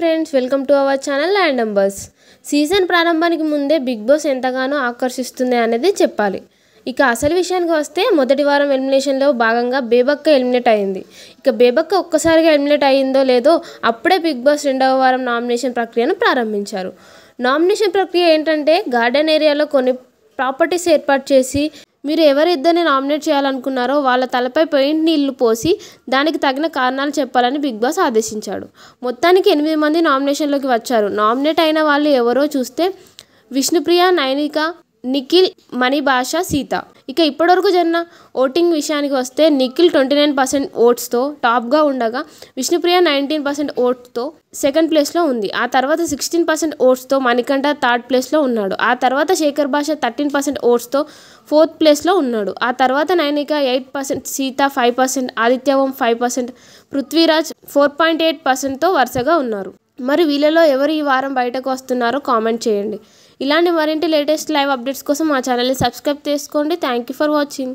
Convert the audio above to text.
Friends, welcome to our channel land numbers. Season ప్రారంభానికి ముందే big boss ఎంతగానో ఆకర్షిస్తుంది అనేది చెప్పాలి. ఇక అసలు విషయానికి వస్తే మొదటి వారం ఎలిమినేషన్లో భాగంగా బేబక్క ఎలిమినేట్ అయింది. ఇక బేబక్క ఒక్కసారిగా ఎలిమినేట్ అయ్యిందో లేదో అప్పుడే బిగ్ బాస్ రెండవ వారం నామినేషన్ ప్రక్రియను ప్రారంభించారు. నామినేషన్ ప్రక్రియ ఏంటంటే, గార్డెన్ ఏరియాలో కొన్ని ప్రాపర్టీస్ ఏర్పాటు చేసి మీరు ఎవరిద్దరిని నామినేట్ చేయాలనుకున్నారో వాళ్ళ తలపై పెయింట్ నీళ్లు పోసి దానికి తగిన కారణాలు చెప్పాలని బిగ్ బాస్ ఆదేశించాడు. మొత్తానికి 8 మంది నామినేషన్లోకి వచ్చారు. నామినేట్ అయిన వాళ్ళు ఎవరో చూస్తే విష్ణుప్రియ, నైనిక, నిఖిల్, మణిభాష, సీత. ఇక ఇప్పటివరకు జరిగిన ఓటింగ్ విషయానికి వస్తే నిఖిల్ 29% ఓట్స్తో టాప్గా ఉండగా విష్ణుప్రియ 19% ఓట్స్తో సెకండ్ ప్లేస్లో ఉంది. ఆ తర్వాత 16% ఓట్స్తో మణికంఠ థర్డ్ ప్లేస్లో ఉన్నాడు. ఆ తర్వాత శేఖర్ భాష 13% ఓట్స్తో ఫోర్త్ ప్లేస్లో ఉన్నాడు. ఆ తర్వాత నైనిక 8%, సీత 5%, ఆదిత్య ఓం 5%, పృథ్వీరాజ్ 4.8%తో వరుసగా ఉన్నారు. మరి వీళ్ళలో ఎవరు ఈ వారం బయటకు వస్తున్నారో కామెంట్ చేయండి. ఇలాంటి మరింటి లేటెస్ట్ లైవ్ అప్డేట్స్ కోసం మా ఛానల్ని సబ్స్క్రైబ్ చేసుకోండి. Thank you for watching.